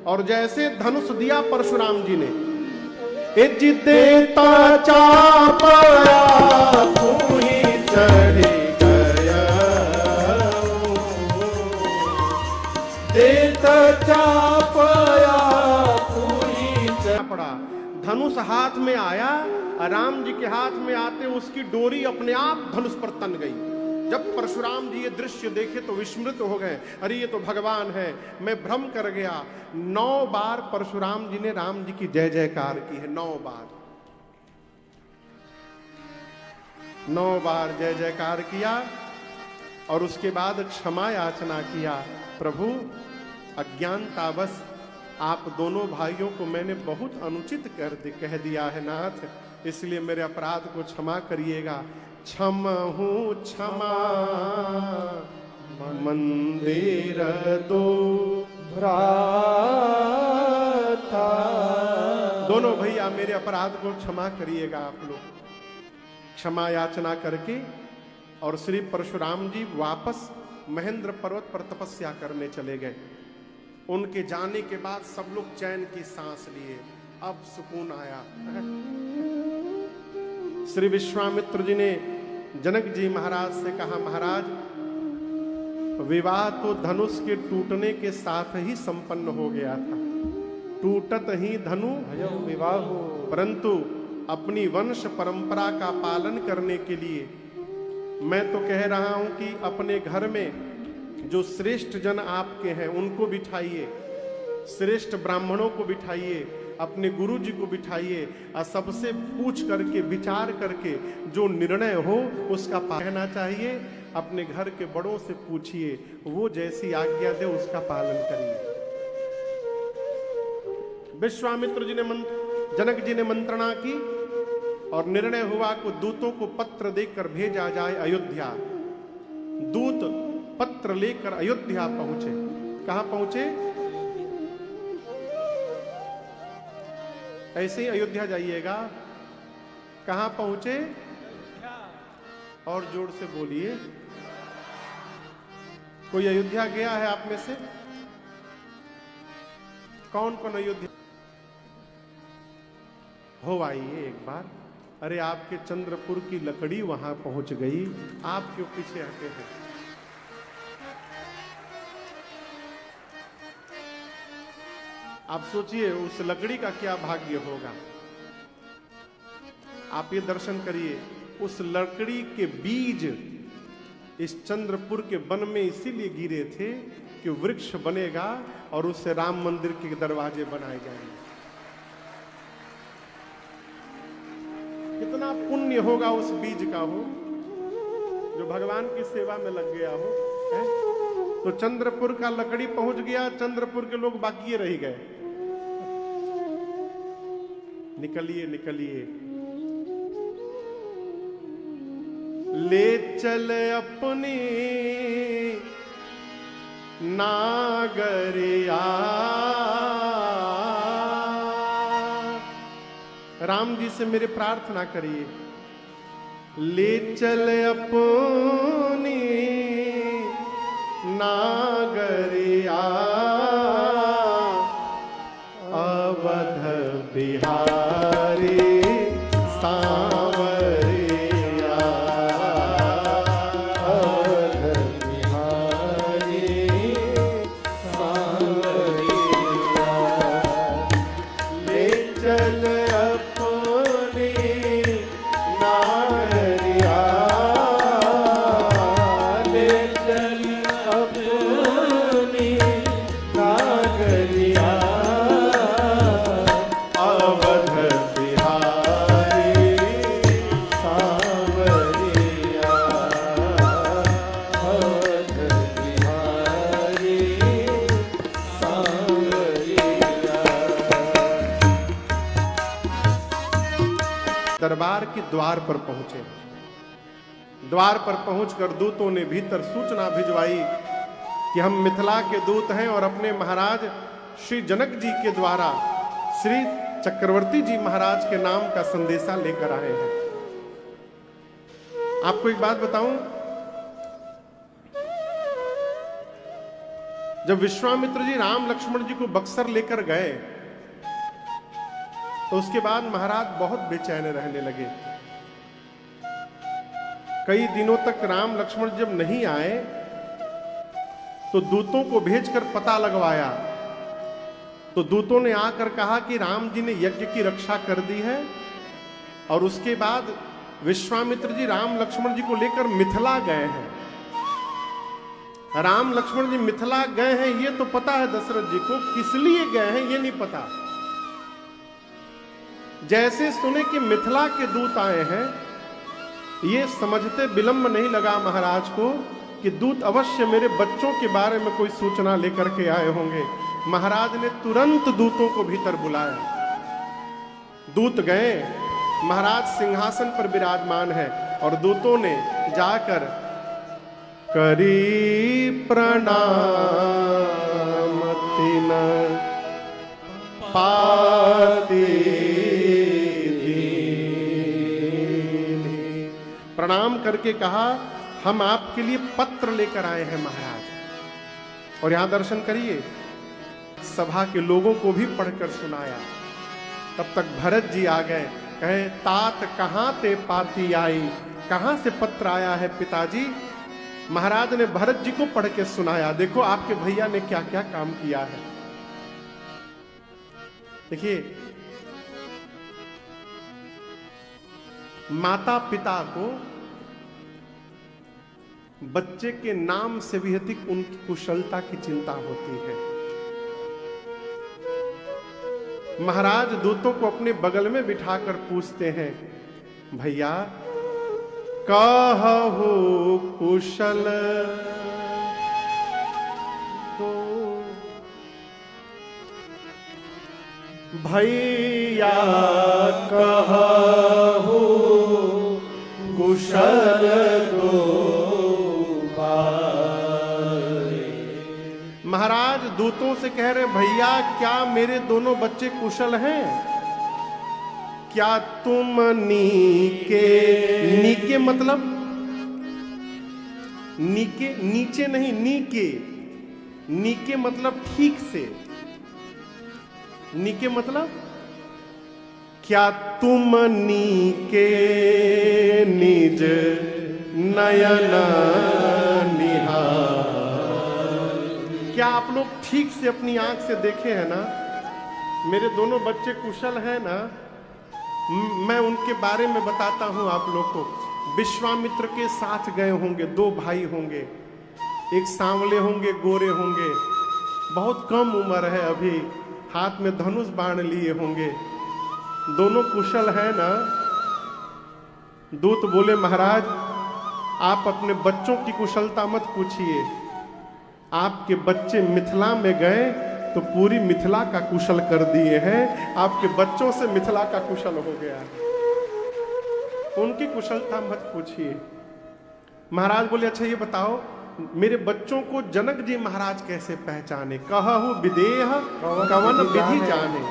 और जैसे धनुष दिया परशुराम जी ने, देता चापया तू ही चढ़ी गया, देता चापया तू ही पड़ा। धनुष हाथ में आया, राम जी के हाथ में आते उसकी डोरी अपने आप धनुष पर तन गई। जब परशुराम जी ये दृश्य देखे तो विस्मृत हो गए, अरे ये तो भगवान है, मैं भ्रम कर गया। 9 बार परशुराम जी ने राम जी की जय जयकार की है, 9 बार, 9 बार जय जयकार किया और उसके बाद क्षमा याचना किया। प्रभु अज्ञानतावश आप दोनों भाइयों को मैंने बहुत अनुचित कह दिया है नाथ, इसलिए मेरे अपराध को क्षमा करिएगा। क्षमहु क्षमा मंदिर दो भ्राता, दोनों भैया मेरे अपराध को क्षमा करिएगा आप लोग। क्षमा याचना करके और श्री परशुराम जी वापस महेंद्र पर्वत पर तपस्या करने चले गए। उनके जाने के बाद सब लोग चैन की सांस लिए, अब सुकून आया। श्री विश्वामित्र जी ने जनक जी महाराज से कहा, महाराज विवाह तो धनुष के टूटने के साथ ही संपन्न हो गया था, टूटत ही धनु विवाह, परंतु अपनी वंश परंपरा का पालन करने के लिए मैं तो कह रहा हूं कि अपने घर में जो श्रेष्ठ जन आपके हैं उनको बिठाइए, श्रेष्ठ ब्राह्मणों को बिठाइए, अपने गुरु जी को बिठाइए और सबसे पूछ करके विचार करके जो निर्णय हो उसका कहना चाहिए। अपने घर के बड़ों से पूछिए, वो जैसी आज्ञा दे उसका पालन करिए। विश्वामित्र जी ने जनक जी ने मंत्रणा की और निर्णय हुआ कि दूतों को पत्र देकर भेजा जाए अयोध्या। दूत पत्र लेकर अयोध्या पहुंचे। कहां पहुंचे? ऐसे ही अयोध्या जाइएगा। कहां पहुंचे? और जोर से बोलिए। कोई अयोध्या गया है आप में से? कौन कौन अयोध्या हो आइए एक बार। अरे आपके चंद्रपुर की लकड़ी वहां पहुंच गई, आप क्यों पीछे हटे हैं? आप सोचिए उस लकड़ी का क्या भाग्य होगा। आप ये दर्शन करिए, उस लकड़ी के बीज इस चंद्रपुर के वन में इसीलिए गिरे थे कि वृक्ष बनेगा और उससे राम मंदिर के दरवाजे बनाए जाएंगे। कितना पुण्य होगा उस बीज का हो जो भगवान की सेवा में लग गया हो, है? तो चंद्रपुर का लकड़ी पहुंच गया, चंद्रपुर के लोग बाकी रह गए। निकलिए निकलिए, ले चल अपनी नागरिया। राम जी से मेरे प्रार्थना करिए, ले चल अपनी नागरिया, अवध बिहारी सांवरिया, अवध बिहारी सांवरिया, ले चल अपनी नागरिया, ले चल अपनी नागरिया, दरबार के द्वार पर पहुंचे। द्वार पर पहुंचकर दूतों ने भीतर सूचना भिजवाई कि हम मिथिला के दूत हैं और अपने महाराज श्री जनक जी के द्वारा श्री चक्रवर्ती जी महाराज के नाम का संदेशा लेकर आए हैं। आपको एक बात बताऊं, जब विश्वामित्र जी राम लक्ष्मण जी को बक्सर लेकर गए तो उसके बाद महाराज बहुत बेचैन रहने लगे। कई दिनों तक राम लक्ष्मण जब नहीं आए तो दूतों को भेजकर पता लगवाया, तो दूतों ने आकर कहा कि राम जी ने यज्ञ की रक्षा कर दी है। और उसके बाद विश्वामित्र जी राम लक्ष्मण जी को लेकर मिथिला गए हैं। राम लक्ष्मण जी मिथिला गए हैं ये तो पता है दशरथ जी को, किस लिए गए हैं ये नहीं पता। जैसे सुने कि मिथिला के दूत आए हैं, ये समझते विलंब नहीं लगा महाराज को कि दूत अवश्य मेरे बच्चों के बारे में कोई सूचना लेकर के आए होंगे। महाराज ने तुरंत दूतों को भीतर बुलाया। दूत गए, महाराज सिंहासन पर विराजमान है और दूतों ने जाकर करी प्रणाम तिन पाती, प्रणाम करके कहा हम आपके लिए पत्र लेकर आए हैं महाराज। और यहां दर्शन करिए, सभा के लोगों को भी पढ़कर सुनाया। तब तक भरत जी आ गए, कहे तात कहां ते पाती आई, कहां से पत्र आया है पिताजी। महाराज ने भरत जी को पढ़ के सुनाया, देखो आपके भैया ने क्या क्या काम किया है। देखिए, माता पिता को बच्चे के नाम से भी अधिक उनकी कुशलता की चिंता होती है। महाराज दूतों को अपने बगल में बिठाकर पूछते हैं, भैया कहु कुशल तो, भैया कहु कुशल तो। महाराज दूतों से कह रहे, भैया क्या मेरे दोनों बच्चे कुशल हैं? क्या तुम नीके, नीके मतलब नीके नीचे नहीं, नीके, नीके मतलब ठीक से, नीके मतलब क्या तुम नीके निज नयन निहार, क्या आप लोग ठीक से अपनी आंख से देखे हैं ना? मेरे दोनों बच्चे कुशल हैं ना? मैं उनके बारे में बताता हूं आप लोग को। विश्वामित्र के साथ गए होंगे, दो भाई होंगे, एक सांवले होंगे, गोरे होंगे, बहुत कम उम्र है अभी, हाथ में धनुष बाण लिए होंगे, दोनों कुशल हैं ना? दूत बोले, महाराज आप अपने बच्चों की कुशलता मत पूछिए, आपके बच्चे मिथिला में गए तो पूरी मिथिला का कुशल कर दिए हैं, आपके बच्चों से मिथिला का कुशल हो गया, उनकी कुशलता मत पूछिए। महाराज बोले, अच्छा ये बताओ मेरे बच्चों को जनक जी महाराज कैसे पहचाने? कहु विदेह कवन विधि जाने।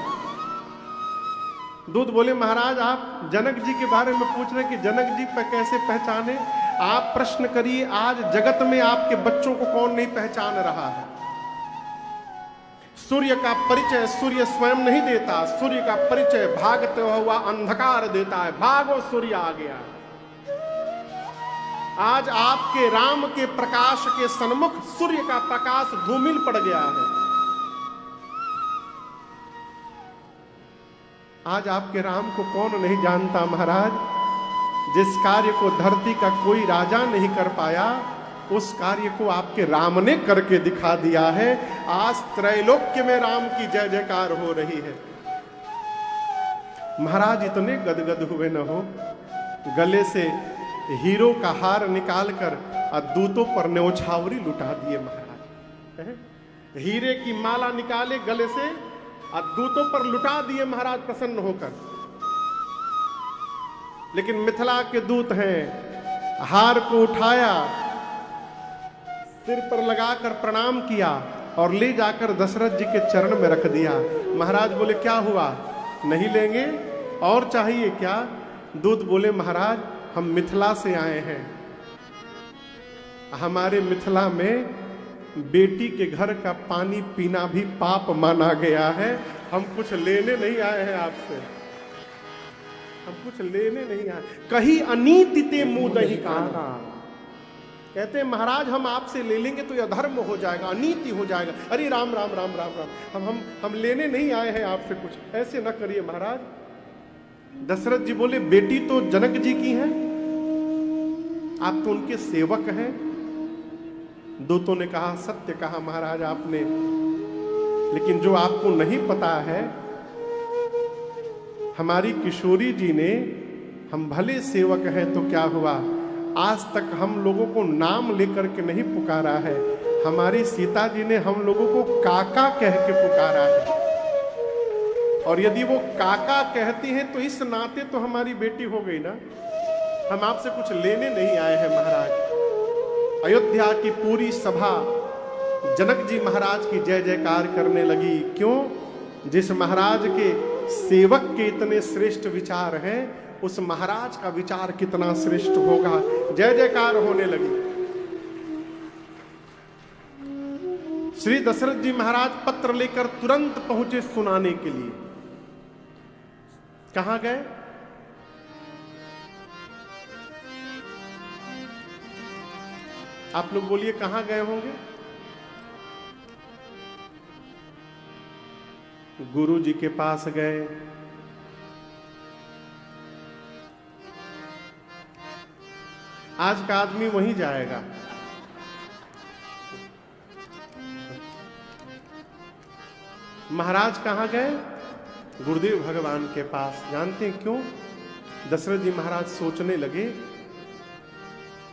दूत बोले, महाराज आप जनक जी के बारे में पूछ रहे कि जनक जी पर कैसे पहचाने? आप प्रश्न करिए, आज जगत में आपके बच्चों को कौन नहीं पहचान रहा है? सूर्य का परिचय सूर्य स्वयं नहीं देता, सूर्य का परिचय भागते हुआ अंधकार देता है। भागो सूर्य आ गया। आज आपके राम के प्रकाश के सन्मुख सूर्य का प्रकाश धूमिल पड़ गया है। आज आपके राम को कौन नहीं जानता महाराज? जिस कार्य को धरती का कोई राजा नहीं कर पाया, उस कार्य को आपके राम ने करके दिखा दिया है। आज त्रैलोक्य में राम की जय जयकार हो रही है। महाराज इतने गदगद हुए न हो, गले से हीरो का हार निकालकर दूतों पर न्यौछावरी लुटा दिए महाराज। हीरे की माला निकाले गले से दूतों पर लुटा दिए महाराज प्रसन्न होकर। लेकिन मिथिला के दूत हैं, हार को उठाया, सिर पर लगाकर प्रणाम किया और ले जाकर दशरथ जी के चरण में रख दिया। महाराज बोले, क्या हुआ, नहीं लेंगे? और चाहिए क्या? दूत बोले, महाराज हम मिथिला से आए हैं, हमारे मिथिला में बेटी के घर का पानी पीना भी पाप माना गया है। हम कुछ लेने नहीं आए हैं आपसे, हम कुछ लेने नहीं आए। कहीं अनीति ते मुंह दही काना, कहते हैं महाराज हम आपसे ले लेंगे तो यह अधर्म हो जाएगा, अनीति हो जाएगा। अरे राम राम राम राम राम, हम लेने नहीं आए हैं आपसे कुछ, ऐसे न करिए महाराज। दशरथ जी बोले बेटी तो जनक जी की है, आप तो उनके सेवक हैं। दूतों ने कहा सत्य कहा महाराज आपने, लेकिन जो आपको नहीं पता है, हमारी किशोरी जी ने, हम भले सेवक हैं तो क्या हुआ, आज तक हम लोगों को नाम लेकर के नहीं पुकारा है। हमारी सीता जी ने हम लोगों को काका कह के पुकारा है, और यदि वो काका कहती हैं तो इस नाते तो हमारी बेटी हो गई ना। हम आपसे कुछ लेने नहीं आए हैं महाराज। अयोध्या की पूरी सभा जनक जी महाराज की जय जयकार करने लगी। क्यों? जिस महाराज के सेवक के इतने श्रेष्ठ विचार हैं, उस महाराज का विचार कितना श्रेष्ठ होगा। जय जयकार होने लगी। श्री दशरथ जी महाराज पत्र लेकर तुरंत पहुंचे सुनाने के लिए। कहां गए? आप लोग बोलिए कहां गए होंगे? गुरु जी के पास गए। आज का आदमी वहीं जाएगा। महाराज कहां गए? गुरुदेव भगवान के पास। जानते हैं क्यों? दशरथ जी महाराज सोचने लगे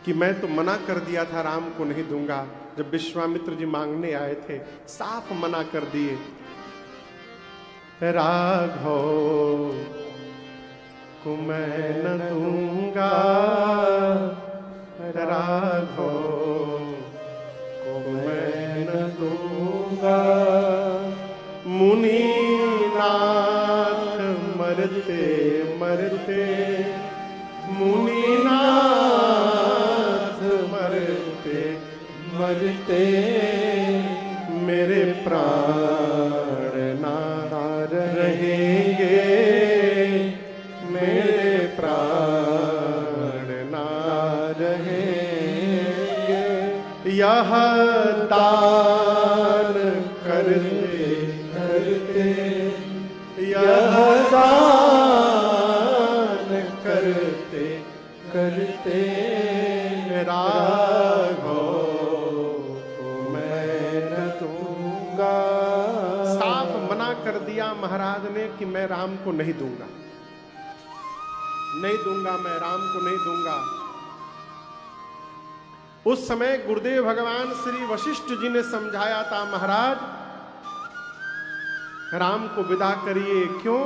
कि मैं तो मना कर दिया था राम को नहीं दूंगा। जब विश्वामित्र जी मांगने आए थे, साफ मना कर दिए। राघव को मैं न दूंगा, राघव को मैं न दूंगा। मुनिनाथ मरते मरते, मुनिनाथ मरते मरते, मेरे प्राण ना रहेंगे, मेरे प्राण ना रहेंगे। यह दान करते करते, यह दान करते करते, राघव को मैं न दूंगा। साफ मना कर दिया महाराज ने कि मैं राम को नहीं दूंगा, नहीं दूंगा, मैं राम को नहीं दूंगा। उस समय गुरुदेव भगवान श्री वशिष्ठ जी ने समझाया था, महाराज राम को विदा करिए। क्यों?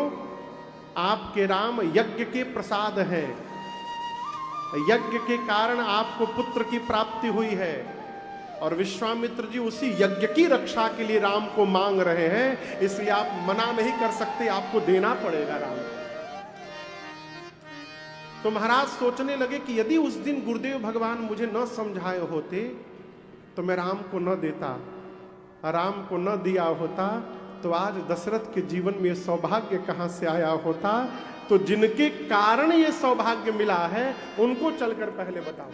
आपके राम यज्ञ के प्रसाद हैं, यज्ञ के कारण आपको पुत्र की प्राप्ति हुई है, और विश्वामित्र जी उसी यज्ञ की रक्षा के लिए राम को मांग रहे हैं, इसलिए आप मना नहीं कर सकते, आपको देना पड़ेगा राम। तो महाराज सोचने लगे कि यदि उस दिन गुरुदेव भगवान मुझे न समझाए होते तो मैं राम को न देता, राम को न दिया होता तो आज दशरथ के जीवन में सौभाग्य कहां से आया होता। तो जिनके कारण ये सौभाग्य मिला है उनको चलकर पहले बताओ।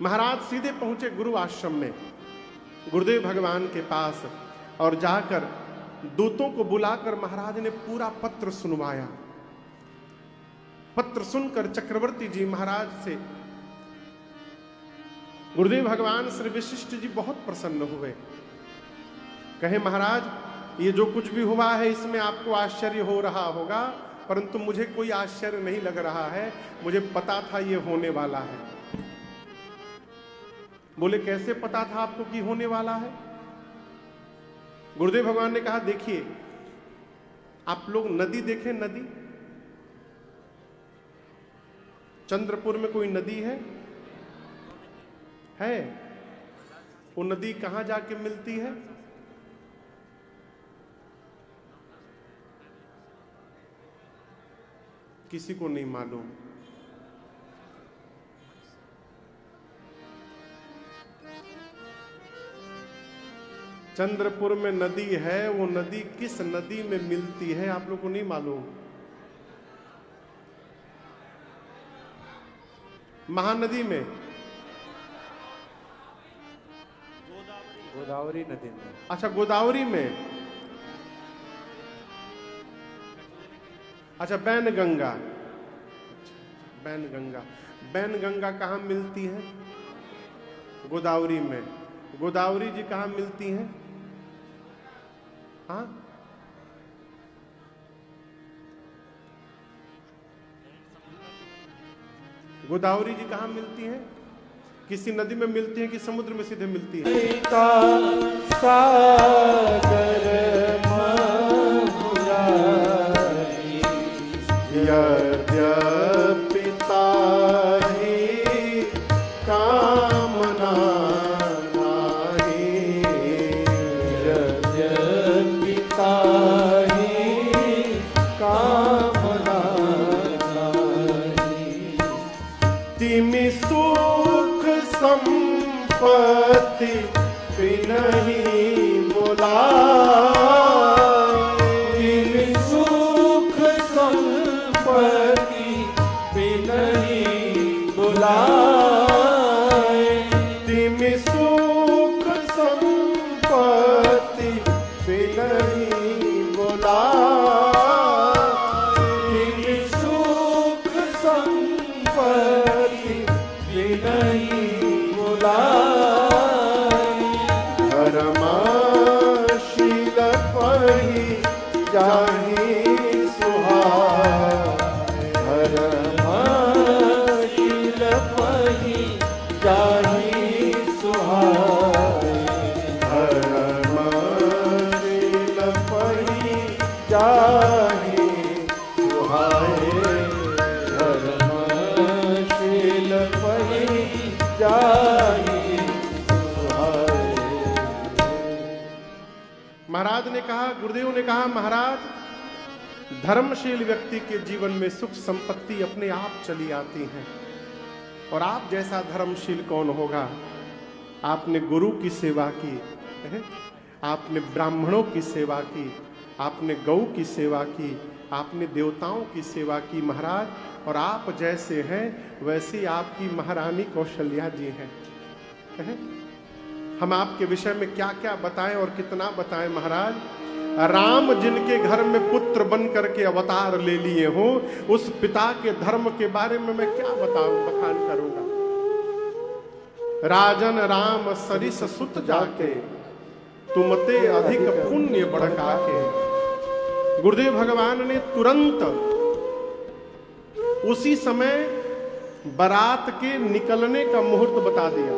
महाराज सीधे पहुंचे गुरु आश्रम में, गुरुदेव भगवान के पास, और जाकर दूतों को बुलाकर महाराज ने पूरा पत्र सुनवाया। पत्र सुनकर चक्रवर्ती जी महाराज से गुरुदेव भगवान श्री वशिष्ठ जी बहुत प्रसन्न हुए। कहे महाराज ये जो कुछ भी हुआ है इसमें आपको आश्चर्य हो रहा होगा, परंतु मुझे कोई आश्चर्य नहीं लग रहा है, मुझे पता था ये होने वाला है। बोले कैसे पता था आपको कि होने वाला है? गुरुदेव भगवान ने कहा देखिए, आप लोग नदी देखें, नदी, चंद्रपुर में कोई नदी है? वो नदी कहां जाके मिलती है? किसी को नहीं मालूम। चंद्रपुर में नदी है, वो नदी किस नदी में मिलती है आप लोग को नहीं मालूम? महानदी में, गोदावरी नदी में। अच्छा गोदावरी में, अच्छा बैनगंगा, बैनगंगा, बैनगंगा कहाँ मिलती है? गोदावरी में। गोदावरी जी कहाँ मिलती हैं? हाँ, गोदावरी जी कहाँ मिलती हैं? किसी नदी में मिलती है कि समुद्र में सीधे मिलती है? सागर पिता ही कामना नाही, पिता ही कामना नाही। तिमि सुख संपत्ति बिनहि बुलाए, तिमि सुख संपत्ति बिनहि बुलाए, तिमि सुख संपत्ति बिनहि बुलाए, तिमि सुख संपत्ति बिनहि बुलाए। धर्मशील पहि जाहि सुहाए, धर्मशील पहि जाहि सुहाए, धर्मशील पहि जाहि सुहाए, धर्मशील पहि जाहि सुहाए। महाराज ने कहा, गुरुदेव ने कहा, महाराज धर्मशील व्यक्ति के जीवन में सुख संपत्ति अपने आप चली आती है। और आप जैसा धर्मशील कौन होगा? आपने गुरु की सेवा की, आपने ब्राह्मणों की सेवा की, आपने गौ की सेवा की, आपने देवताओं की सेवा की महाराज। और आप जैसे हैं वैसी आपकी महारानी कौशल्या जी हैं। हम आपके विषय में क्या क्या बताएं और कितना बताएं महाराज। राम जिनके घर में पुत्र बन करके अवतार ले लिए हो, उस पिता के धर्म के बारे में मैं क्या बताऊं, बखान करूंगा। राजन राम सरिस सुत जाके, तुमते अधिक पुण्य बढ़का के। गुरुदेव भगवान ने तुरंत उसी समय बारात के निकलने का मुहूर्त बता दिया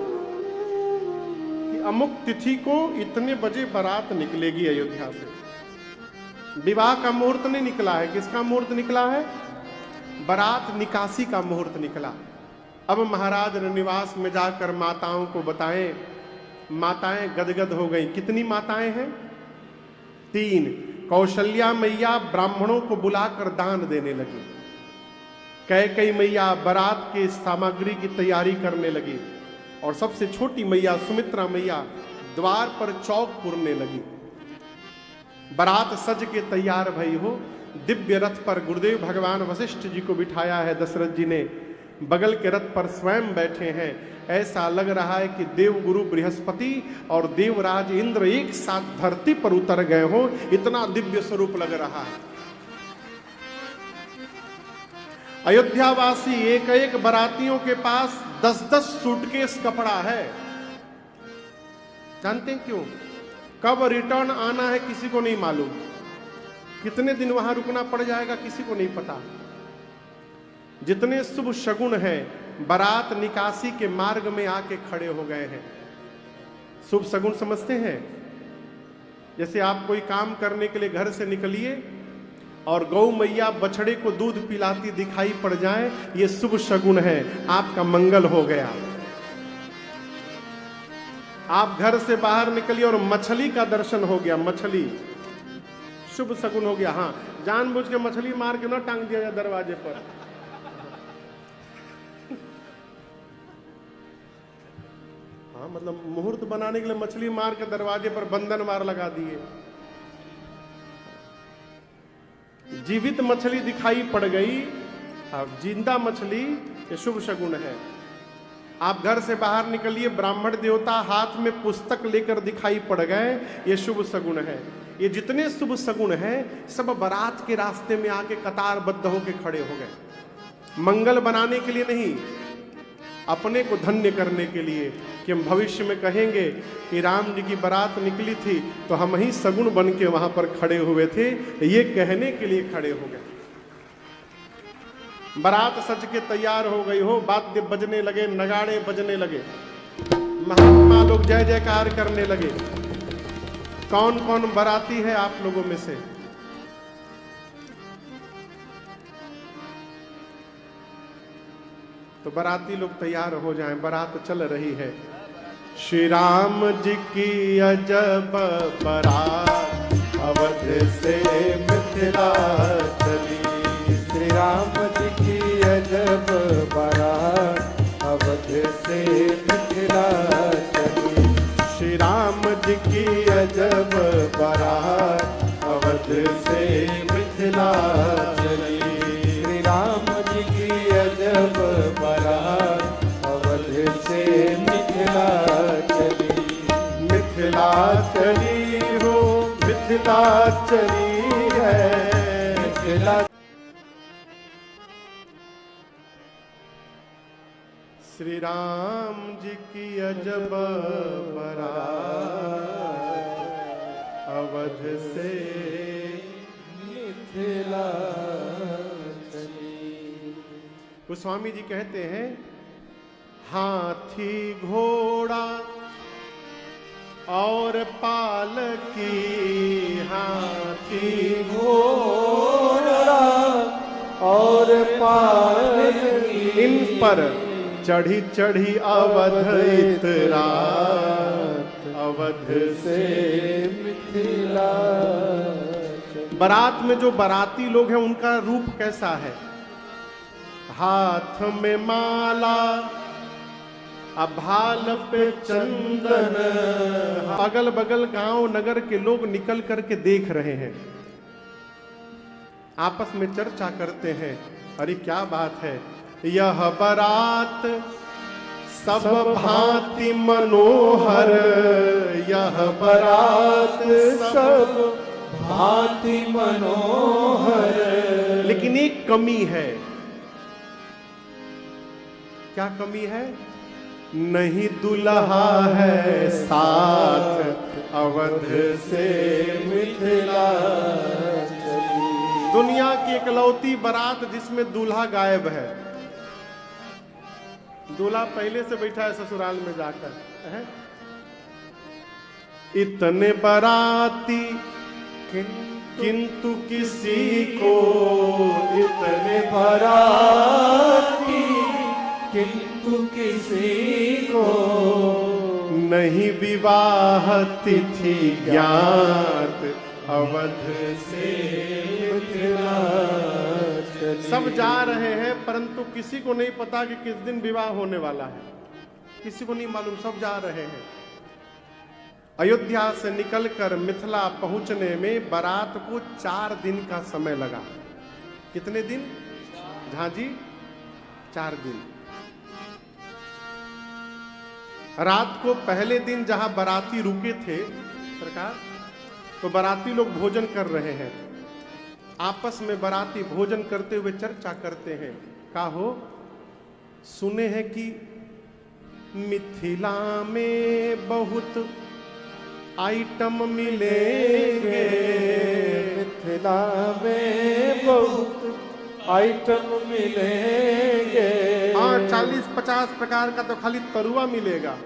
कि अमुक तिथि को इतने बजे बारात निकलेगी अयोध्या से। विवाह का मुहूर्त नहीं निकला है, किसका मुहूर्त निकला है? बारात निकासी का मुहूर्त निकला। अब महाराज ने निवास में जाकर माताओं को बताएं। माताएं गदगद हो गई। कितनी माताएं हैं? 3। कौशल्या मैया ब्राह्मणों को बुलाकर दान देने लगी। कैकेयी मैया बारात के सामग्री की तैयारी करने लगी। और सबसे छोटी मैया सुमित्रा मैया द्वार पर चौक पुरने लगी। बारात सज के तैयार भई हो। दिव्य रथ पर गुरुदेव भगवान वशिष्ठ जी को बिठाया है दशरथ जी ने। बगल के रथ पर स्वयं बैठे हैं। ऐसा लग रहा है कि देवगुरु बृहस्पति और देवराज इंद्र एक साथ धरती पर उतर गए हो, इतना दिव्य स्वरूप लग रहा है। अयोध्यावासी एक एक बारातियों के पास 10-10 सूटकेस कपड़ा है। जानते हैं क्यों? कब रिटर्न आना है किसी को नहीं मालूम, कितने दिन वहां रुकना पड़ जाएगा किसी को नहीं पता। जितने शुभ शगुन हैं बारात निकासी के मार्ग में आके खड़े हो गए हैं। शुभ शगुन समझते हैं? जैसे आप कोई काम करने के लिए घर से निकलिए और गौ मैया बछड़े को दूध पिलाती दिखाई पड़ जाए, ये शुभ शगुन है, आपका मंगल हो गया। आप घर से बाहर निकलिए और मछली का दर्शन हो गया, मछली शुभ शगुन हो गया। हाँ, जानबूझ के मछली मार के ना टांग दिया जाए दरवाजे पर। हाँ, हाँ, मतलब मुहूर्त बनाने के लिए मछली मार के दरवाजे पर बंधन मार लगा दिए। जीवित मछली दिखाई पड़ गई, अब जिंदा मछली ये शुभ शगुन है। आप घर से बाहर निकलिए, ब्राह्मण देवता हाथ में पुस्तक लेकर दिखाई पड़ गए, ये शुभ शगुन है। ये जितने शुभ शगुन हैं सब बारात के रास्ते में आके कतारबद्ध होके खड़े हो गए। मंगल बनाने के लिए नहीं, अपने को धन्य करने के लिए कि हम भविष्य में कहेंगे कि राम जी की बारात निकली थी तो हम ही सगुन बन के वहां पर खड़े हुए थे, ये कहने के लिए खड़े हो गए। बारात सज के तैयार हो गई हो, वाद्य बजने लगे, नगाड़े बजने लगे, महात्मा लोग जय जयकार करने लगे। कौन कौन बाराती है आप लोगों में से? तो बाराती लोग तैयार हो जाएं, बारात चल रही है। श्री राम जी की अजब बारात अवध से मिथिला चली। श्री राम जी की अजब बारात अवध से मिथिला चली। श्री राम जी की अजब बारात अवध से मिथिला चली। श्री राम जी की अजब बारात अवध से मिथिला चली। मिथिला चली हो, मिथिला चली है, मिथिला। श्री राम जी की अजब बारात अवध से मिथिला चली। गोस्वामी जी कहते हैं, हाथी घोड़ा और पालकी, हाथी घोड़ा और पालकी, इन पर चढ़ी चढ़ी अवध इतरात अवध से मिथिला चली। बारात में जो बाराती लोग हैं उनका रूप कैसा है? हाथ में माला, अभाल पे चंदन, अगल बगल गांव नगर के लोग निकल करके देख रहे हैं, आपस में चर्चा करते हैं, अरे क्या बात है, यह बारात सब भांति मनोहर, यह बारात सब भांति मनोहर। लेकिन एक कमी है। क्या कमी है? नहीं दुल्हा है साथ अवध से मिथिला चली। दुनिया की इकलौती बारात जिसमें दूल्हा गायब है। दूल्हा पहले से बैठा है ससुराल में जाकर है? इतने बाराती किंतु किसी को, इतने बाराती किंतु किसी को नहीं विवाह तिथि ज्ञात अवध से मिथिला चली। सब जा रहे हैं परंतु किसी को नहीं पता कि किस दिन विवाह होने वाला है, किसी को नहीं मालूम, सब जा रहे हैं। अयोध्या से निकलकर मिथिला पहुंचने में बारात को 4 दिन का समय लगा। कितने दिन? झांझी 4 दिन। रात को पहले दिन जहां बाराती रुके थे सरकार, तो बाराती लोग भोजन कर रहे हैं। आपस में बाराती भोजन करते हुए चर्चा करते हैं, का हो सुने हैं कि मिथिला में बहुत आइटम मिलेंगे, मिथिला में बहुत आइटम मिलेंगे। हाँ, 40-50 प्रकार का तो खाली तरुआ मिलेगा।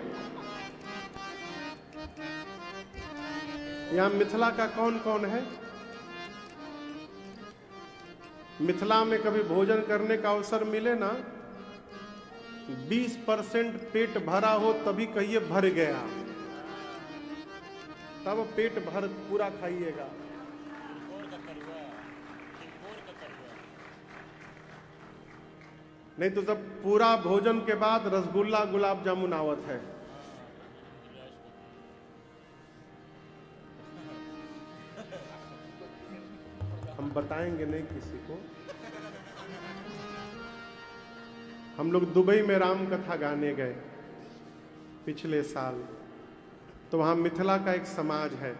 यहाँ मिथिला का कौन कौन है? मिथिला में कभी भोजन करने का अवसर मिले ना, 20% पेट भरा हो तभी कहिए भर गया, तब पेट भर पूरा खाइएगा। नहीं तो जब पूरा भोजन के बाद रसगुल्ला गुलाब जामुन आवत है, हम बताएंगे नहीं किसी को। हम लोग दुबई में राम कथा गाने गए पिछले साल, तो वहाँ मिथिला का एक समाज है,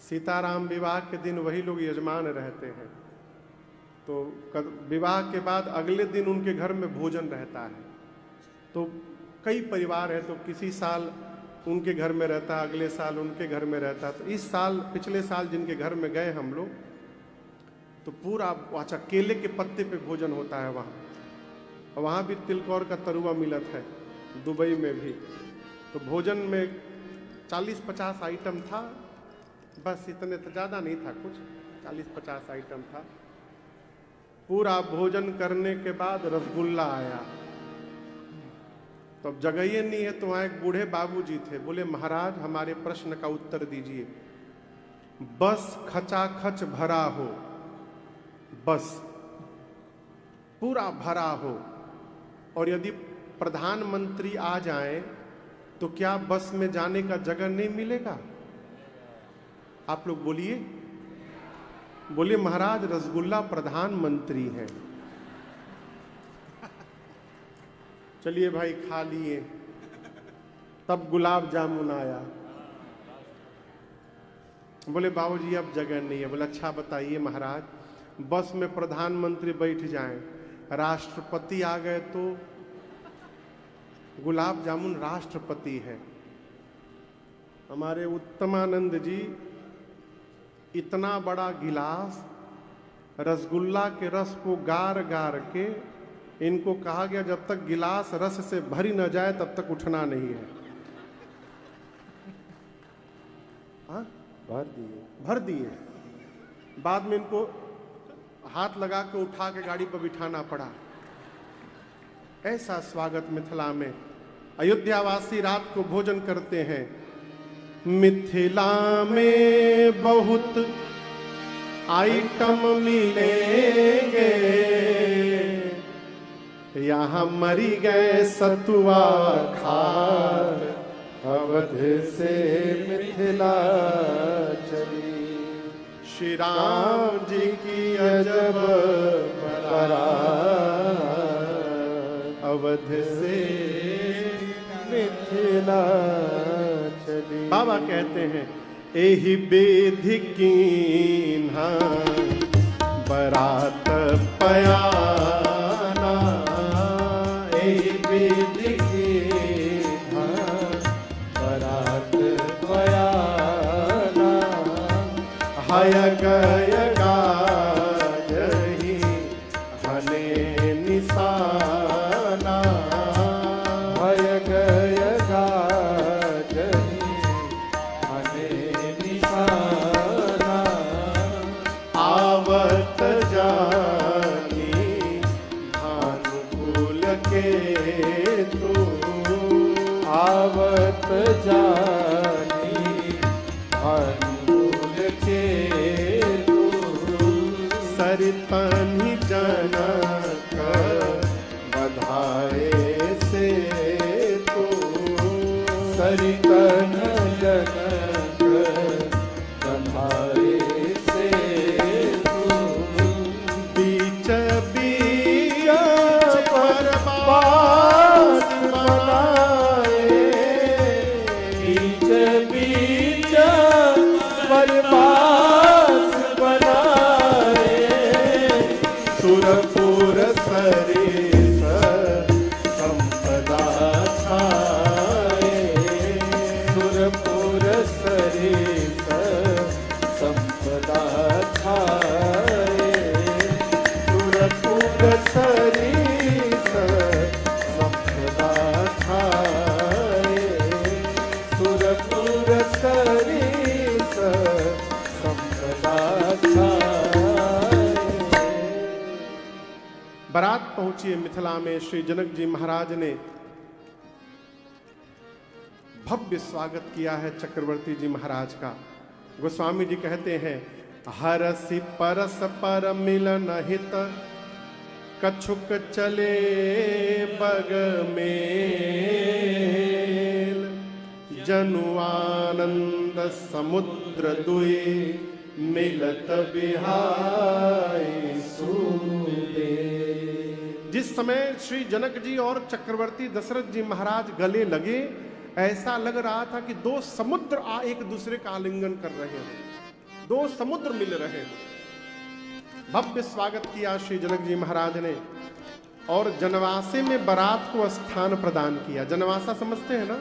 सीताराम विवाह के दिन वही लोग यजमान रहते हैं। तो विवाह के बाद अगले दिन उनके घर में भोजन रहता है। तो कई परिवार है, तो किसी साल उनके घर में रहता है, अगले साल उनके घर में रहता है। तो इस साल, पिछले साल जिनके घर में गए हम लोग, तो पूरा अच्छा केले के पत्ते पे भोजन होता है वहाँ। और वहाँ भी तिलकौर का तरुआ मिलत है, दुबई में भी। तो भोजन में 40-50 आइटम था, बस इतने, तो ज़्यादा नहीं था, कुछ 40-50 आइटम था। पूरा भोजन करने के बाद रसगुल्ला आया, तो अब जगह ही नहीं है। तो वहाँ एक बूढ़े बाबूजी थे, बोले महाराज हमारे प्रश्न का उत्तर दीजिए। बस खचाखच भरा हो, बस पूरा भरा हो, और यदि प्रधानमंत्री आ जाए तो क्या बस में जाने का जगह नहीं मिलेगा? आप लोग बोलिए। बोले महाराज रसगुल्ला प्रधानमंत्री है। चलिए भाई खा लिए। तब गुलाब जामुन आया। बोले बाबूजी अब जगह नहीं है। बोले अच्छा बताइए महाराज, बस में प्रधानमंत्री बैठ जाएं, राष्ट्रपति आ गए तो? गुलाब जामुन राष्ट्रपति है। हमारे उत्तमानंद जी इतना बड़ा गिलास रसगुल्ला के रस को गार गार के, इनको कहा गया जब तक गिलास रस से भरी न जाए तब तक उठना नहीं है। हाँ भर दिए। बाद में इनको हाथ लगा के उठा के गाड़ी पर बिठाना पड़ा। ऐसा स्वागत मिथिला में। अयोध्यावासी रात को भोजन करते हैं। मिथिला में बहुत आइटम मिलेंगे, यहाँ मरी गए सतुआ खार, अवध से मिथिला चली, श्री राम जी की अजब बारात, अवध से मिथिला चली। बाबा कहते हैं एहि बेधि कीन्हा बरात पयाना, एहि बेधि कीन्हा बरात पयाना, हय गय गाजहि हने निशाना, हय गय गाजहि हने निशाना, आवत जानी भानुकुल के तू, आवत जानी भानुकुल के तू, सरितनि जनक बधाए से तू, सरितन जनक बधाए से तू, बीच बीच परबास बनाए, बीच बीच परबास बनाए, सुरपुर सरिस संपदा छाए, सुरपुर सरिस संपदा छाए, सुरपुर सरिस संपदा छाए, सुरपुर सरिस संपदा छाए। बारात पहुंची है मिथिला में। श्री जनक जी महाराज ने भव्य स्वागत किया है चक्रवर्ती जी महाराज का। गोस्वामी जी कहते हैं हरसि परस पर मिलन हित, कछुक चले बग मेल, जनु आनंद समुद्र दुई मिलत बिहाई सूदे। जिस समय श्री जनक जी और चक्रवर्ती दशरथ जी महाराज गले लगे, ऐसा लग रहा था कि दो समुद्र एक दूसरे का आलिंगन कर रहे हैं, दो समुद्र मिल रहे हैं। भव्य स्वागत किया श्री जनक जी महाराज ने और जनवासे में बारात को स्थान प्रदान किया। जनवासा समझते हैं ना,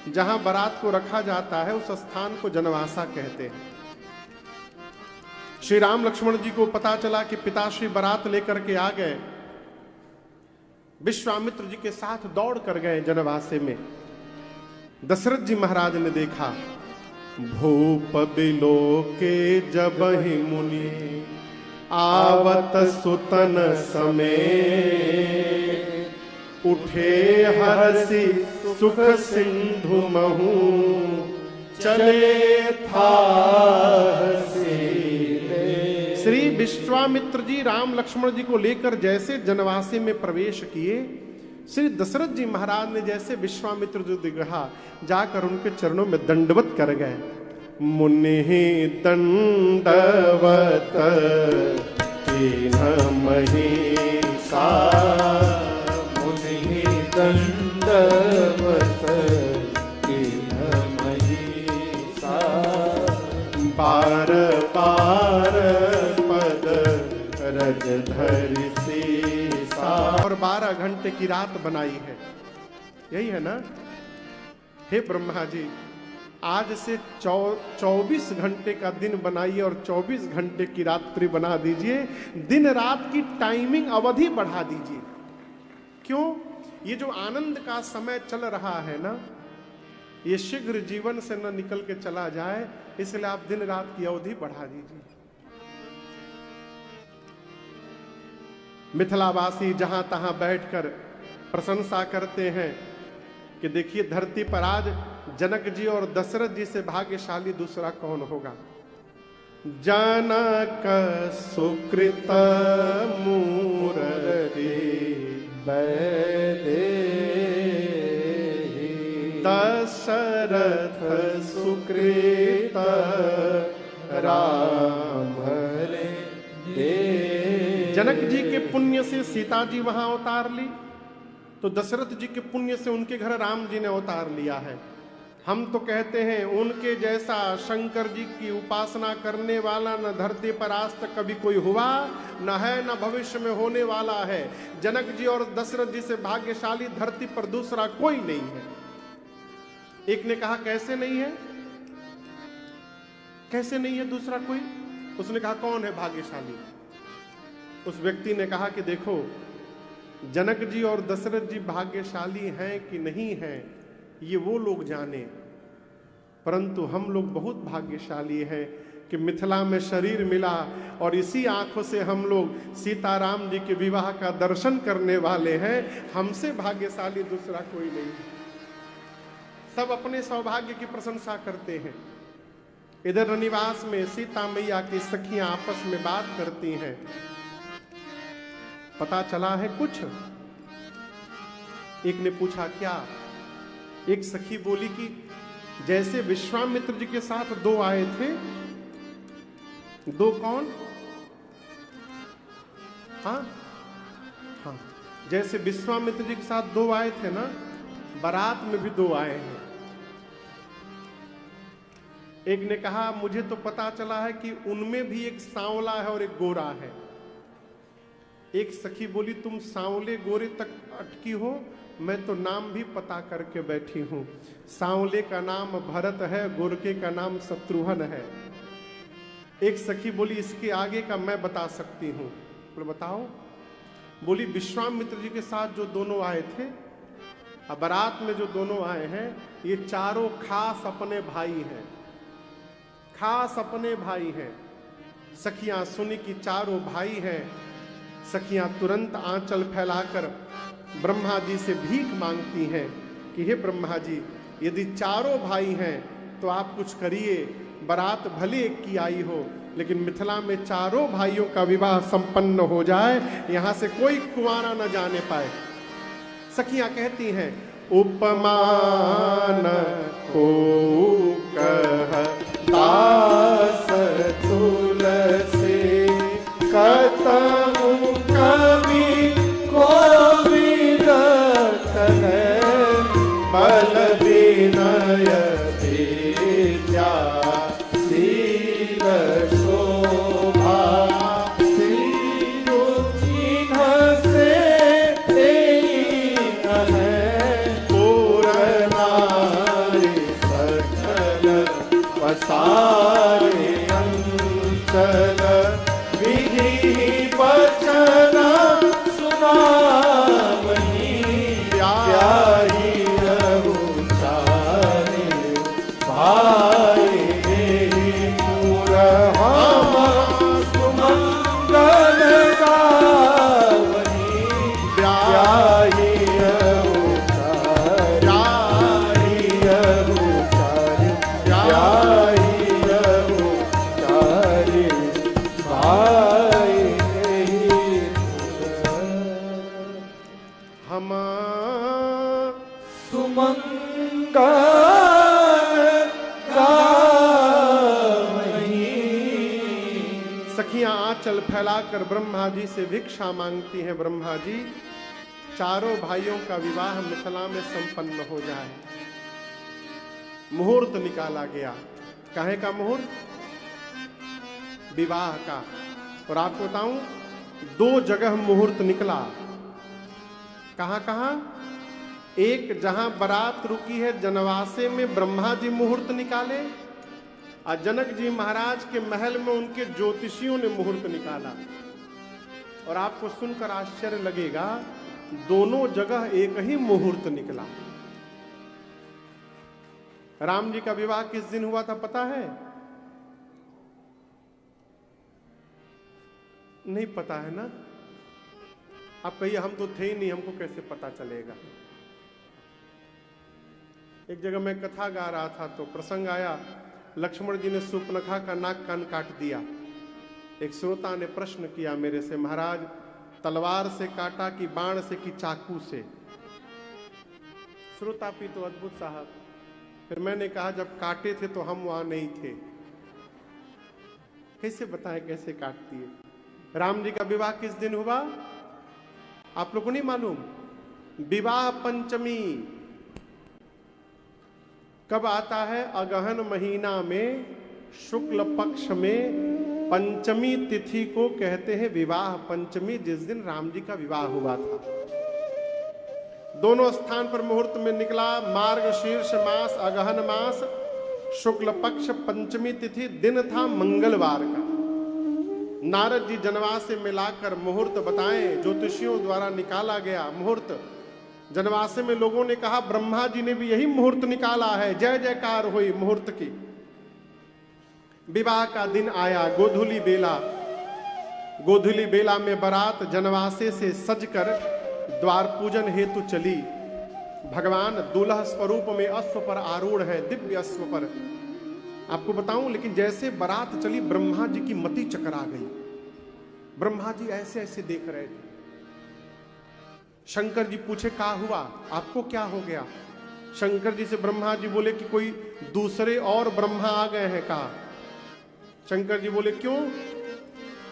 जहां बारात को रखा जाता है उस स्थान को जनवासा कहते हैं। श्री राम लक्ष्मण जी को पता चला कि पिताश्री बारात लेकर के आ गए, विश्वामित्र जी के साथ दौड़ कर गए जनवासे में। दशरथ जी महाराज ने देखा, भूप बिलो के जब ही मुनि आवत सुतन समय, उठे हरसी सुख सिंधु महू चले था। श्री विश्वामित्र जी राम लक्ष्मण जी को लेकर जैसे जनवासे में प्रवेश किए, श्री दशरथ जी महाराज ने जैसे विश्वामित्र जी दिखा जाकर उनके चरणों में दंडवत कर गए। मुनि दंडवत महिषा, मुनि दंडवत महिषा, बार बार पद रज धरि सीसा। और 12 घंटे की रात बनाई है, यही है ना। हे ब्रह्मा जी, आज से 24 घंटे का दिन बनाइए और 24 घंटे की रात्रि बना दीजिए। दिन रात की टाइमिंग अवधि बढ़ा दीजिए। क्यों? ये जो आनंद का समय चल रहा है ना, ये शीघ्र जीवन से न निकल के चला जाए, इसलिए आप दिन रात की अवधि बढ़ा दीजिए। मिथिलावासी जहां तहां बैठकर प्रशंसा करते हैं कि देखिए धरती पर आज जनक जी और दशरथ जी से भाग्यशाली दूसरा कौन होगा। जनक सुकृत मूरति बैदेहि, दशरथ सुकृत राम भले दे। जनक जी के पुण्य से सीता जी वहां अवतार ली, तो दशरथ जी के पुण्य से उनके घर राम जी ने अवतार लिया है। हम तो कहते हैं उनके जैसा शंकर जी की उपासना करने वाला न धरती पर आज तक कभी कोई हुआ, न है, न भविष्य में होने वाला है। जनक जी और दशरथ जी से भाग्यशाली धरती पर दूसरा कोई नहीं है। एक ने कहा कैसे नहीं है, कैसे नहीं है दूसरा कोई? उसने कहा कौन है भाग्यशाली? उस व्यक्ति ने कहा कि देखो, जनक जी और दशरथ जी भाग्यशाली हैं कि नहीं हैं ये वो लोग जाने, परंतु हम लोग बहुत भाग्यशाली हैं कि मिथिला में शरीर मिला और इसी आंखों से हम लोग सीताराम जी के विवाह का दर्शन करने वाले हैं। हमसे भाग्यशाली दूसरा कोई नहीं। सब अपने सौभाग्य की प्रशंसा करते हैं। इधर रनिवास में सीता मैया की सखियां आपस में बात करती हैं। पता चला है कुछ? एक ने पूछा क्या? एक सखी बोली कि जैसे विश्वामित्र जी के साथ 2 आए थे। 2 कौन? हाँ, जैसे विश्वामित्र जी के साथ 2 आए थे ना, बारात में भी 2 आए हैं। एक ने कहा मुझे तो पता चला है कि उनमें भी एक सांवला है और एक गोरा है। एक सखी बोली तुम सांवले गोरे तक अटकी हो, मैं तो नाम भी पता करके बैठी हूं। सांवले का नाम भरत है, गोरके का नाम शत्रुघ्न है। एक सखी बोली इसके आगे का मैं बता सकती हूं। बोले बताओ। बोली विश्वामित्र जी के साथ जो दोनों आए थे, बारात में जो दोनों आए हैं, ये चारों खास अपने भाई हैं, खास अपने भाई हैं। सखियां सुनी कि चारों भाई हैं। सखियां तुरंत आंचल फैलाकर ब्रह्मा जी से भीख मांगती हैं कि हे ब्रह्मा जी, यदि चारों भाई हैं तो आप कुछ करिए। बारात भले एक की आई हो, लेकिन मिथिला में चारों भाइयों का विवाह संपन्न हो जाए, यहां से कोई कुंवारा न जाने पाए। सखियां कहती हैं उपमान को कह दास तो विद्या शील शोभा सिंधु चिन्ह से लीन है पूरनारी सकल पसारे अंचल विधि वचन सुनावनी प्यारी रघुचारी भाई देहि पूर हम सुमंगल गावनी प्यारी रघुचारी प्यारी रघुचारी भाई देहि हम सुमंगल गावनी। सखियां आंचल फैलाकर ब्रह्मा जी से भिक्षा मांगती हैं, ब्रह्मा जी चारों भाइयों का विवाह मिथिला में संपन्न हो जाए। मुहूर्त निकाला गया। काहे का मुहूर्त? विवाह का। और आपको बताऊं, 2 जगह मुहूर्त निकला। कहां कहां? एक जहां बारात रुकी है जनवासे में ब्रह्मा जी मुहूर्त निकाले, और जनक जी महाराज के महल में उनके ज्योतिषियों ने मुहूर्त निकाला। और आपको सुनकर आश्चर्य लगेगा, दोनों जगह एक ही मुहूर्त निकला। राम जी का विवाह किस दिन हुआ था पता है? नहीं पता है ना? आप कहिए हम तो थे ही नहीं, हमको कैसे पता चलेगा। एक जगह मैं कथा गा रहा था तो प्रसंग आया, लक्ष्मण जी ने सूर्पनखा का नाक कान काट दिया। एक श्रोता ने प्रश्न किया मेरे से, महाराज तलवार से काटा कि बाण से कि चाकू से? श्रोता भी तो अद्भुत साहब। फिर मैंने कहा जब काटे थे तो हम वहां नहीं थे, कैसे बताएं कैसे काटती है। राम जी का विवाह किस दिन हुआ आप लोगों को नहीं मालूम? विवाह पंचमी कब आता है? अगहन महीना में शुक्ल पक्ष में पंचमी तिथि को कहते हैं विवाह पंचमी, जिस दिन राम जी का विवाह हुआ था। दोनों स्थान पर मुहूर्त में निकला। मार्ग शीर्ष मास अगहन मास शुक्ल पक्ष पंचमी तिथि, दिन था मंगलवार का। नारद जी जनवासे में लाकर मुहूर्त बताएं, ज्योतिषियों द्वारा निकाला गया मुहूर्त। जनवासे में लोगों ने कहा ब्रह्मा जी ने भी यही मुहूर्त निकाला है। जय जयकार हुई मुहूर्त की। विवाह का दिन आया, गोधूली बेला। गोधूली बेला में बारात जनवासे से सजकर द्वार पूजन हेतु चली। भगवान दूल्हा स्वरूप में अश्व पर आरूढ़ है, दिव्य अश्व पर। आपको बताऊं, लेकिन जैसे बारात चली ब्रह्मा जी की मति चकरा गई। ब्रह्मा जी ऐसे ऐसे देख रहे थे। शंकर जी पूछे क्या हुआ, आपको क्या हो गया? शंकर जी से ब्रह्मा जी बोले कि कोई दूसरे और ब्रह्मा आ गए हैं कहा। शंकर जी बोले क्यों?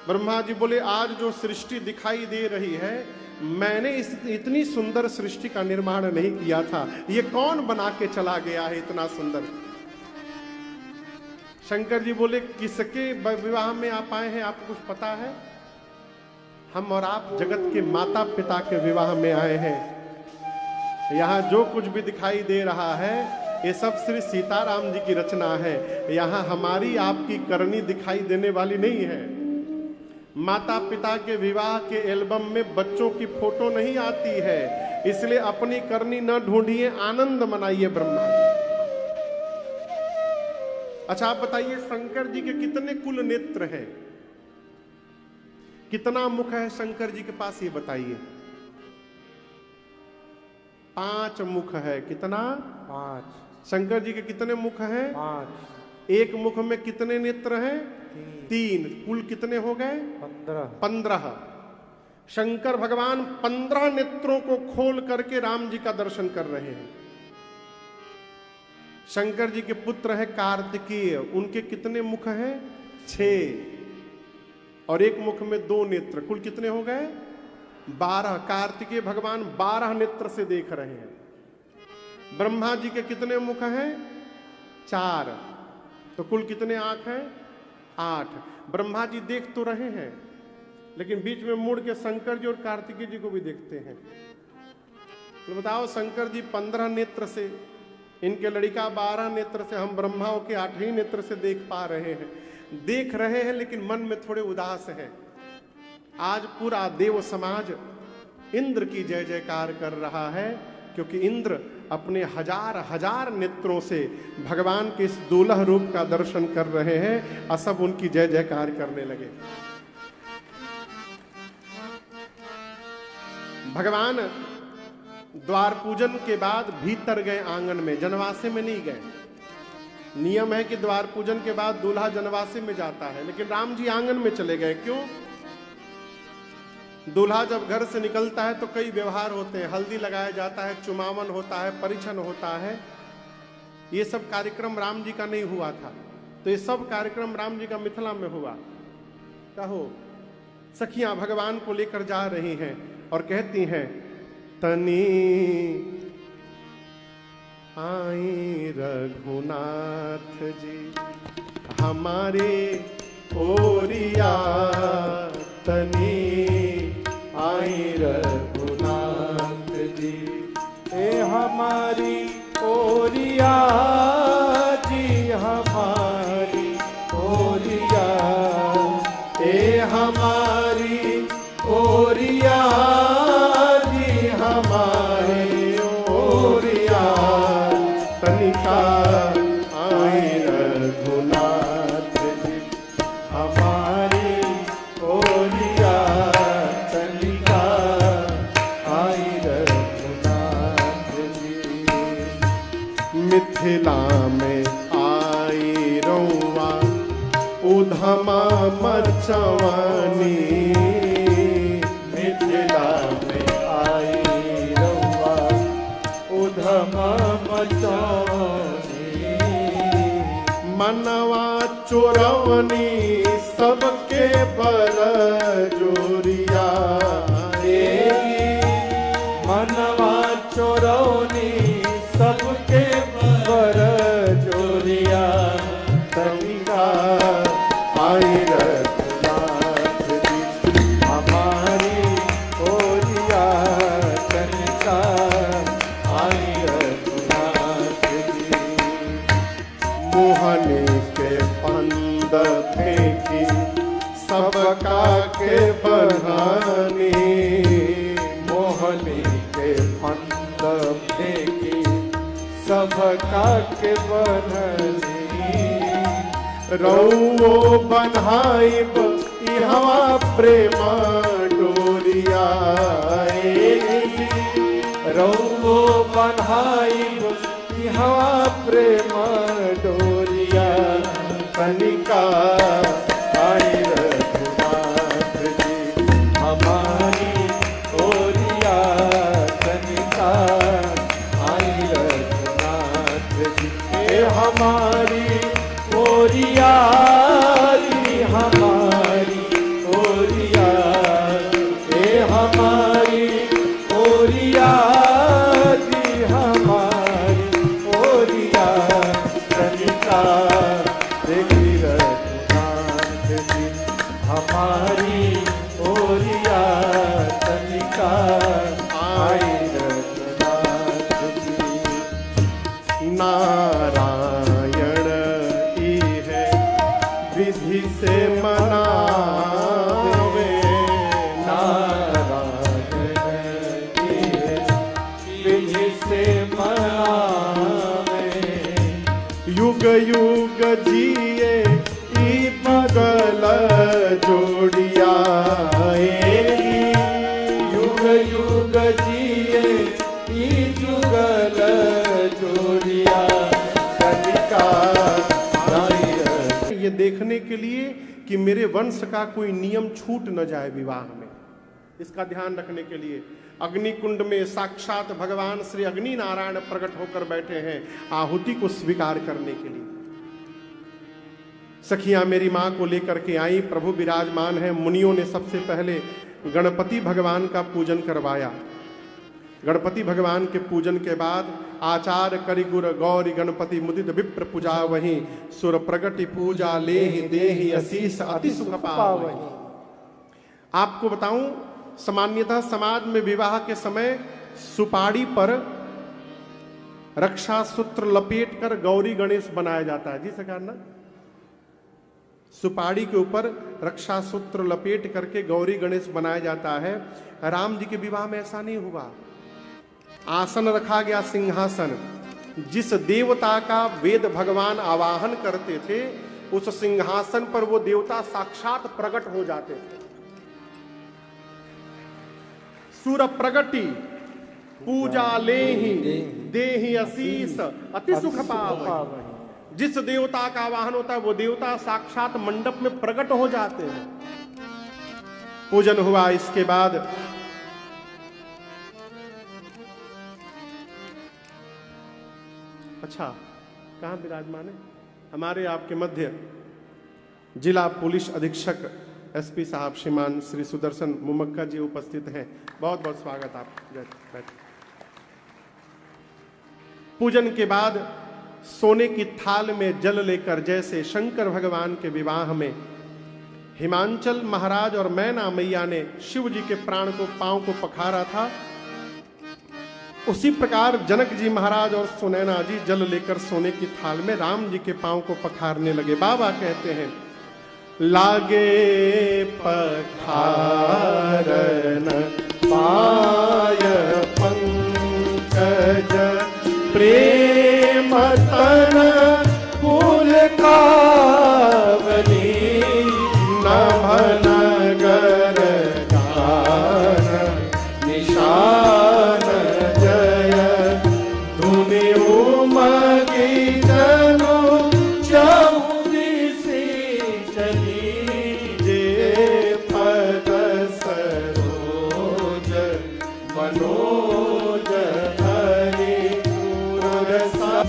ब्रह्मा जी बोले आज जो सृष्टि दिखाई दे रही है, मैंने इतनी सुंदर सृष्टि का निर्माण नहीं किया था, ये कौन बना के चला गया है इतना सुंदर? शंकर जी बोले किसके विवाह में आप आए हैं आपको कुछ पता है? हम और आप जगत के माता पिता के विवाह में आए हैं। यहाँ जो कुछ भी दिखाई दे रहा है ये सब श्री सीताराम जी की रचना है। यहाँ हमारी आपकी करनी दिखाई देने वाली नहीं है। माता पिता के विवाह के एल्बम में बच्चों की फोटो नहीं आती है, इसलिए अपनी करनी न ढूंढिए, आनंद मनाइए ब्रह्मा जी। अच्छा आप बताइए, शंकर जी के कितने कुल नेत्र हैं? कितना मुख है शंकर जी के पास, ये बताइए। 5 मुख है। कितना? 5। शंकर जी के कितने मुख हैं? 5। एक मुख में कितने नेत्र हैं? 3। कुल कितने हो गए? 15। शंकर भगवान 15 नेत्रों को खोल करके राम जी का दर्शन कर रहे हैं। शंकर जी के पुत्र है कार्तिकेय, उनके कितने मुख हैं? 6। और एक मुख में 2 नेत्र, कुल कितने हो गए? 12। कार्तिकेय भगवान 12 नेत्र से देख रहे हैं। ब्रह्मा जी के कितने मुख हैं? 4, तो कुल कितने आंख हैं? 8। ब्रह्मा जी देख तो रहे हैं, लेकिन बीच में मुड़ के शंकर जी और कार्तिकेय जी को भी देखते हैं। तो बताओ, शंकर जी 15 नेत्र से, इनके लड़िका 12 नेत्र से, हम ब्रह्माओं के 8 ही नेत्र से देख पा रहे हैं। देख रहे हैं लेकिन मन में थोड़े उदास हैं। आज पूरा देव समाज इंद्र की जय जयकार कर रहा है, क्योंकि इंद्र अपने हजार हजार नेत्रों से भगवान के इस दुलह रूप का दर्शन कर रहे हैं और सब उनकी जय जयकार करने लगे। भगवान द्वार पूजन के बाद भीतर गए आंगन में, जनवासे में नहीं गए। नियम है कि द्वार पूजन के बाद दूल्हा जनवासे में जाता है, लेकिन राम जी आंगन में चले गए। क्यों? दूल्हा जब घर से निकलता है तो कई व्यवहार होते हैं, हल्दी लगाया जाता है, चुमावन होता है, परिछन होता है। ये सब कार्यक्रम राम जी का नहीं हुआ था, तो ये सब कार्यक्रम राम जी का मिथिला में हुआ। कहो, सखियां भगवान को लेकर जा रही हैं और कहती हैं, तनी आई रघुनाथ जी हमारे ओरिया, तनी आई रघुनाथ जी ए हमारी ओरिया जी, हमारी ओरिया ए हमारी ओरिया जी, हमारी ओरिया तनिका आई रघुनाथ जी हमारी ओरिया, तनिका आई रघुनाथ जी। मिथिला में आई रौआ उधमा मचवानी, मिथिला में आई रउआ उधमा मचानी, मनवा चोरवनी सबके बर जोरिया, मनवा चोरौनी सबके बर जोरिया, तनिका आई रघुनाथ जी हमारी ओरिया, तनिका आई रघुनाथ जी। मोहनी के पंद फेंकी सबका के बन्हानी, मोहनी के फंद फेंकी सबका के बन्हनी, रौओ बन्हाइब इहवा प्रेमा डोरिया, रउओ बन्हाइब इहवा प्रेम डोरिया, तनिका आई रघुनाथ जी हमारी ओरिया, तनिका आई रघुनाथ जी ए हमारी ओरिया जी, हमारी ओरिया ए हमारी ओरिया जी, हमारी ओरिया तनिका देखी रघुनाथ जी हमारी ओरिया, तनिका आई रघुनाथ जी। नारायण ई है विधि से मनावे, नारायण विधि से मनावे, युग युग जिए ई बगल जोड़िया, युग युग जिए ई जुगल जोड़िया, तनिका आई रघुनाथ। ये देखने के लिए कि मेरे वंश का कोई नियम छूट न जाए विवाह में, इसका ध्यान रखने के लिए अग्नि कुंड में साक्षात भगवान श्री अग्नि नारायण प्रकट होकर बैठे हैं आहुति को स्वीकार करने के लिए। सखियां मेरी मां को लेकर के आई, प्रभु विराजमान है। मुनियों ने सबसे पहले गणपति भगवान का पूजन करवाया। गणपति भगवान के पूजन के बाद आचार करि गुर गौरी गणपति मुदित विप्र पूजा वहीं सुर प्रगति पूजा लेहि देहि असीस अति सुख पावहि। आपको बताऊं, सामान्यतः समाज में विवाह के समय सुपारी पर रक्षा सूत्र लपेट कर गौरी गणेश बनाया जाता है। जी सरकार ना, सुपारी के ऊपर रक्षा सूत्र लपेट करके गौरी गणेश बनाया जाता है। राम जी के विवाह में ऐसा नहीं हुआ। आसन रखा गया, सिंहासन। जिस देवता का वेद भगवान आवाहन करते थे, उस सिंहासन पर वो देवता साक्षात प्रकट हो जाते थे। सुर प्रगति पूजा लेहि देहि असीस अति सुख पावहि। जिस देवता का आवाहन होता है, वो देवता साक्षात मंडप में प्रकट हो जाते हैं। पूजन हुआ, इसके बाद अच्छा, कहां विराजमान है? हमारे आपके मध्य जिला पुलिस अधीक्षक एसपी साहब श्रीमान श्री सुदर्शन मुमक्का जी उपस्थित हैं। बहुत बहुत स्वागत आप। पूजन के बाद सोने की थाल में जल लेकर, जैसे शंकर भगवान के विवाह में हिमांचल महाराज और मैना मैया ने शिव जी के प्राण को, पांव को पखारा था, उसी प्रकार जनक जी महाराज और सुनैना जी जल लेकर सोने की थाल में राम जी के पांव को पखारने लगे। बाबा कहते हैं, लागे पखारन पाय पंकज प्रेम तन कुल कावनी नभ नगर गान निशान जय धुनि उमगी जनु चौदिसी चली जे पद सरोज मनोज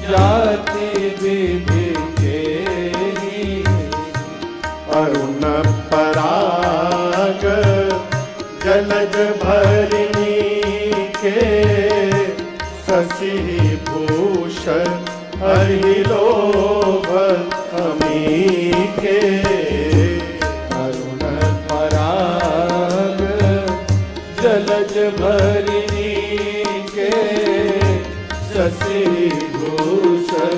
जाति विधि के अरुण पराग जलज भरनी के शशि भूषण हरिलोभ अमी के अरुण पराग जलज भरनी के शशि भूषण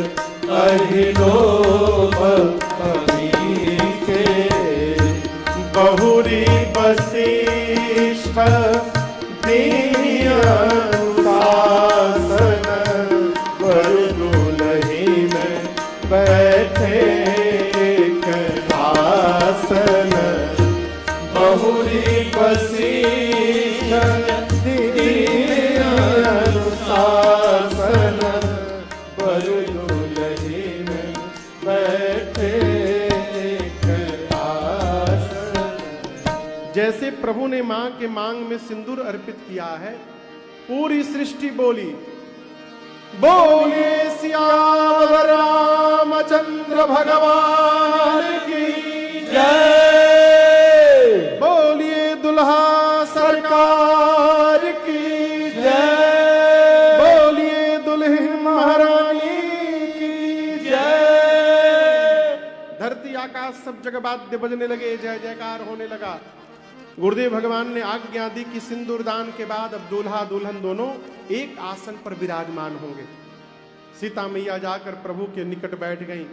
अहिलोभ अमी के बहुरी वशिष्ठ दीन शासन वरु दुलही में बैठे एक आसन बहुरी वशिष्ठ दीन शासन वरु दुलही में बैठे एक आसन। जैसे प्रभु ने मां के मांग में सिंदूर अर्पित किया है, पूरी सृष्टि बोली, बोले सियावर रामचंद्र भगवान की जय, बोलिए दुल्हा सरकार की जय, बोलिए दुल्हन महारानी की जय। धरती आकाश सब जगह वाद्य बजने लगे, जय जयकार होने लगा। गुरुदेव भगवान ने आज्ञा दी कि सिंदूर दान के बाद अब दूल्हा दुल्हन दोनों एक आसन पर विराजमान होंगे। सीता मैया जाकर प्रभु के निकट बैठ गईं।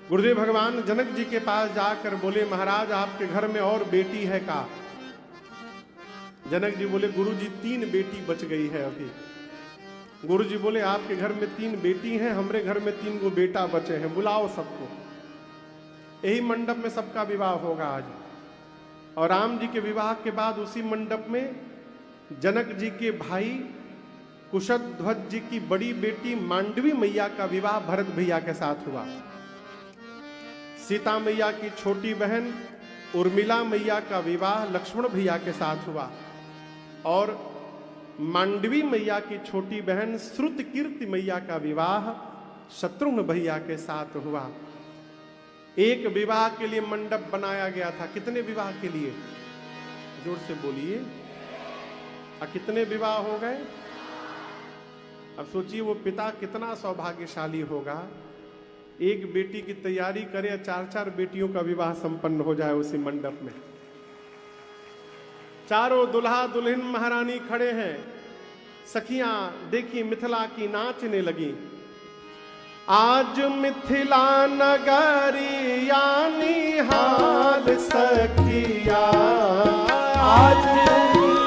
गुरुदेव भगवान जनक जी के पास जाकर बोले, महाराज आपके घर में और बेटी है का? जनक जी बोले, गुरु जी 3 बेटी बच गई है अभी। गुरु जी बोले, आपके घर में 3 बेटी हैं, हमारे घर में 3 गो बेटा बचे हैं, बुलाओ सबको। यही मंडप में सबका विवाह होगा आज। और राम जी के विवाह के बाद उसी मंडप में जनक जी के भाई कुशध्वज जी की बड़ी बेटी मांडवी मैया का विवाह भरत भैया के साथ हुआ। सीता मैया की छोटी बहन उर्मिला मैया का विवाह लक्ष्मण भैया के साथ हुआ। और मांडवी मैया की छोटी बहन श्रुत कीर्ति मैया का विवाह शत्रुघ्न भैया के साथ हुआ। एक विवाह के लिए मंडप बनाया गया था। कितने विवाह के लिए? जोर से बोलिए। और कितने विवाह हो गए? अब सोचिए वो पिता कितना सौभाग्यशाली होगा, एक बेटी की तैयारी करे, 4-4 बेटियों का विवाह संपन्न हो जाए उसी मंडप में। चारों दुल्हा दुल्हन महारानी खड़े हैं, सखियां देखी मिथिला की नाचने लगी। आज मिथिला नगरिया निहाल सखिया, आज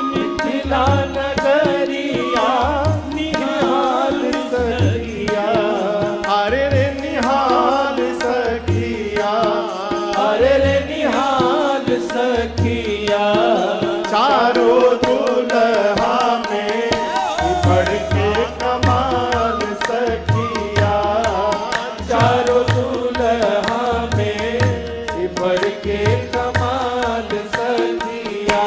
मिथिला नगरिया निहाल सखिया, अरे रे निहाल सखिया, अरे रे निहाल सखिया। चारों दुल्हा में बढ़ के कमाल सखिया, चारों दुल्हा में बढ़ के कमाल सखिया।